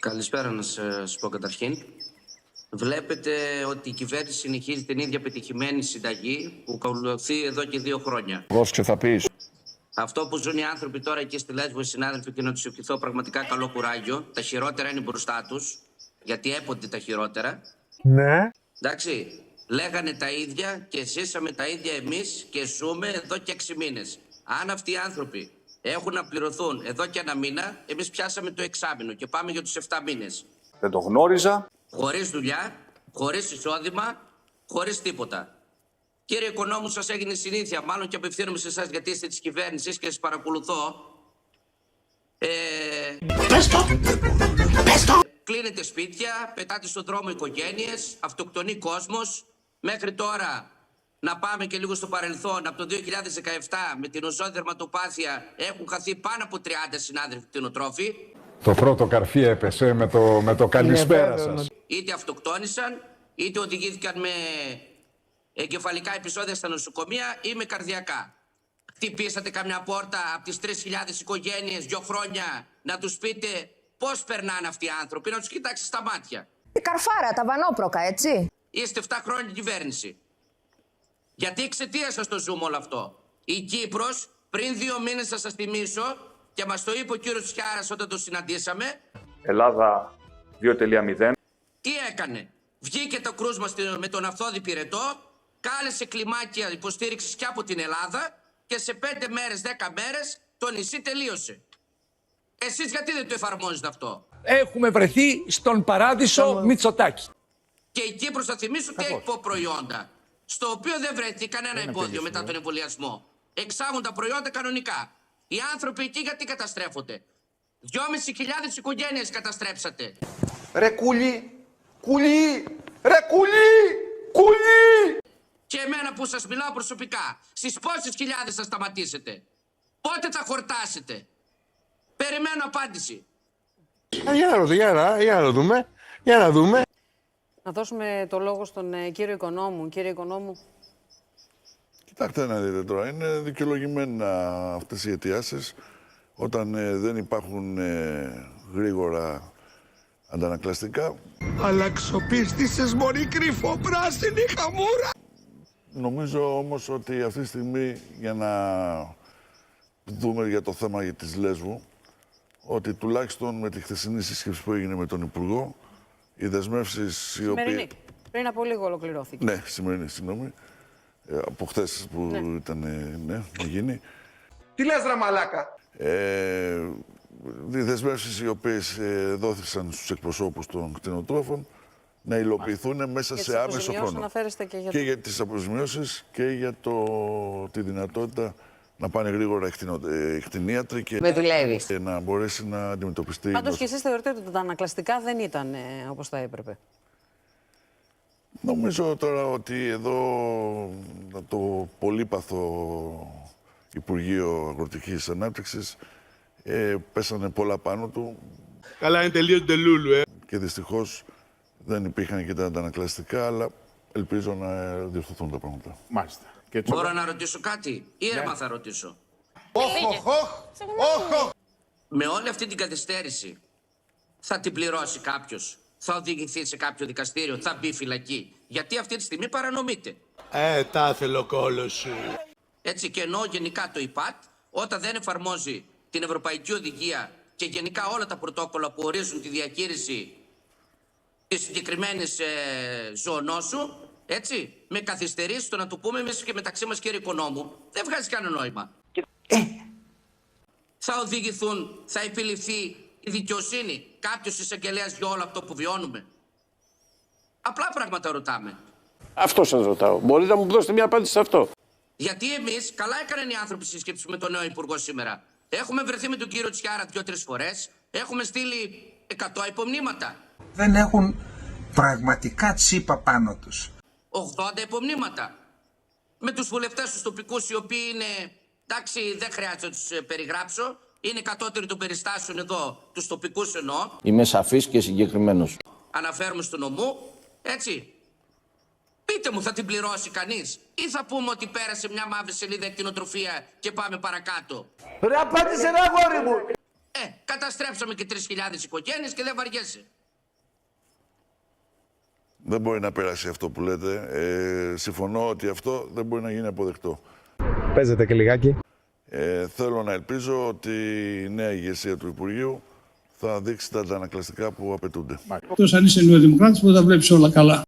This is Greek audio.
Καλησπέρα να σας πω καταρχήν. Βλέπετε ότι η κυβέρνηση συνεχίζει την ίδια πετυχημένη συνταγή που ακολουθεί εδώ και 2 χρόνια. Πρόσεξε θα πεις. Αυτό που ζουν οι άνθρωποι τώρα εκεί στη Λέσβο, οι συνάδελφοι, και να τους ευχηθώ πραγματικά καλό κουράγιο. Τα χειρότερα είναι μπροστά τους, γιατί έπονται τα χειρότερα. Ναι. Εντάξει, λέγανε τα ίδια και ζήσαμε τα ίδια εμείς και ζούμε εδώ και 6 μήνες. Αν αυτοί οι άνθρωποι έχουν να πληρωθούν εδώ και 1 μήνα, εμείς πιάσαμε το εξάμηνο και πάμε για τους 7 μήνες. Δεν το γνώριζα. Χωρίς δουλειά, χωρίς εισόδημα, χωρίς τίποτα. Κύριε Οικονόμου, σας έγινε συνήθεια, μάλλον και απευθύνομαι σε εσάς γιατί είστε της κυβέρνησης και σας παρακολουθώ. Κλείνετε σπίτια, πετάτε στον δρόμο οικογένειες, αυτοκτονεί κόσμος. Μέχρι τώρα, να πάμε και λίγο στο παρελθόν, από το 2017 με την οζόνη δερματοπάθεια έχουν χαθεί πάνω από 30 συνάδελφοι κτηνοτρόφοι. Το πρώτο καρφί έπεσε με το καλησπέρα σας. Είτε αυτοκτόνησαν, είτε οδηγήθηκαν με εγκεφαλικά επεισόδια στα νοσοκομεία ή με καρδιακά. Χτυπήσατε καμιά πόρτα από τις 3.000 οικογένειες 2 χρόνια να τους πείτε πώς περνάνε αυτοί οι άνθρωποι, να τους κοιτάξετε στα μάτια. Η καρφάρα, τα βανόπροκα, έτσι. Είστε 7 χρόνια κυβέρνηση. Γιατί εξαιτίας σας το ζούμε όλο αυτό. Η Κύπρος πριν 2 μήνες, θα σας θυμίσω, και μας το είπε ο κύριος Τσιάρας όταν το συναντήσαμε. Ελλάδα 2.0. Τι έκανε? Βγήκε το κρούσμα με τον Αυθόδη Πυρετό, κάλεσε κλιμάκια υποστήριξης και από την Ελλάδα και σε 5 μέρες, 10 μέρες το νησί τελείωσε. Εσείς γιατί δεν το εφαρμόζετε αυτό? Έχουμε βρεθεί στον παράδεισο Μητσοτάκη. Και η Κύπρος, θα θυμίσω, τι έχει προϊόντα, στο οποίο δεν βρέθηκε κανένα εμπόδιο μετά τον εμβολιασμό. Εξάγουν τα προϊόντα κανονικά. Οι άνθρωποι εκεί γιατί καταστρέφονται? 2.500 οικογένειες καταστρέψατε. Ρε κουλί, ρε κουλί. Και εμένα που σας μιλάω προσωπικά, στις πόσες χιλιάδες θα σταματήσετε? Πότε θα χορτάσετε? Περιμένω απάντηση. Για να δούμε. Να δώσουμε το λόγο στον κύριο Οικονόμου. Κύριε Οικονόμου. Κοιτάξτε να δείτε τώρα, είναι δικαιολογημένα αυτές οι αιτιάσεις όταν δεν υπάρχουν γρήγορα αντανακλαστικά. Αλλαξοπίστησες μωρή κρυφοπράσινη χαμούρα. Νομίζω όμως ότι αυτή τη στιγμή, για να δούμε για το θέμα της Λέσβου, ότι τουλάχιστον με τη χθεσινή σύσκεψη που έγινε με τον Υπουργό, οι δεσμεύσεις οι οποίες... Πριν από λίγο ολοκληρώθηκε. Ναι, σημερινή, συγγνώμη. Από χθες που ήταν, να γίνει. Τι λες ρε μαλάκα? Οι δεσμεύσεις οι οποίες δόθησαν στους εκπροσώπους των κτηνοτρόφων να υλοποιηθούν μέσα σε άμεσο χρόνο. Και για τις αποζημιώσεις και για τη δυνατότητα να πάνε γρήγορα οι κτηνίατροι και να μπορέσει να αντιμετωπιστεί. Πάντως και εσείς θεωρείτε ότι τα ανακλαστικά δεν ήταν όπως θα έπρεπε? Νομίζω τώρα ότι εδώ το πολύπαθο Υπουργείο Αγροτικής Ανάπτυξης πέσανε πολλά πάνω του. Καλά, είναι τελείως ντελούλου, Και δυστυχώς δεν υπήρχαν και τα αντανακλαστικά, αλλά ελπίζω να διορθωθούν τα πράγματα. Μάλιστα. Μπορώ να ρωτήσω κάτι? Ήρεμα θα ρωτήσω. Με όλη αυτή την καθυστέρηση θα την πληρώσει κάποιος? Θα οδηγηθεί σε κάποιο δικαστήριο? Θα μπει φυλακή? Γιατί αυτή τη στιγμή παρανομείται. Τα θέλω κόλο σου. Έτσι, και ενώ γενικά το ΙΠΑΤ, όταν δεν εφαρμόζει την Ευρωπαϊκή Οδηγία και γενικά όλα τα πρωτόκολλα που ορίζουν τη διαχείριση της συγκεκριμένης ζωονόσου, έτσι, με καθυστερήσεις, το να το πούμε εμείς και μεταξύ μας, κύριε Οικονόμου, δεν βγάζει κανένα νόημα. Θα οδηγηθούν, θα επιληφθεί η δικαιοσύνη, κάποιος εισαγγελέας για όλο αυτό που βιώνουμε? Απλά πράγματα ρωτάμε. Αυτό σας ρωτάω. Μπορείτε να μου δώσετε μια απάντηση σε αυτό? Γιατί εμείς, καλά έκαναν οι άνθρωποι σύσκεψη με τον νέο Υπουργό σήμερα. Έχουμε βρεθεί με τον κύριο Τσιάρα 2-3 φορές. Έχουμε στείλει 100 υπομνήματα. Δεν έχουν πραγματικά τσίπα πάνω τους. 80 υπομνήματα. Με τους βουλευτές τους τοπικούς, οι οποίοι είναι, εντάξει, δεν χρειάζεται να τους περιγράψω, είναι κατώτεροι των περιστάσεων εδώ, τους τοπικούς εννοώ. Είμαι σαφής και συγκεκριμένος. Αναφέρουμε στο νομού, έτσι. Πείτε μου, θα την πληρώσει κανείς? Ή θα πούμε ότι πέρασε μια μαύρη σελίδα εκτινοτροφία και πάμε παρακάτω? Ρε απάντησε ρε αγόρι μου. Καταστρέψαμε και 3.000 οικογένειες και δεν βαριέσαι. Δεν μπορεί να περάσει αυτό που λέτε. Συμφωνώ ότι αυτό δεν μπορεί να γίνει αποδεκτό. Παίζετε και λιγάκι. Θέλω να ελπίζω ότι η νέα ηγεσία του Υπουργείου θα δείξει τα αντανακλαστικά που απαιτούνται. Εκτός αν είσαι νεοδημοκράτης που τα βλέπεις όλα καλά.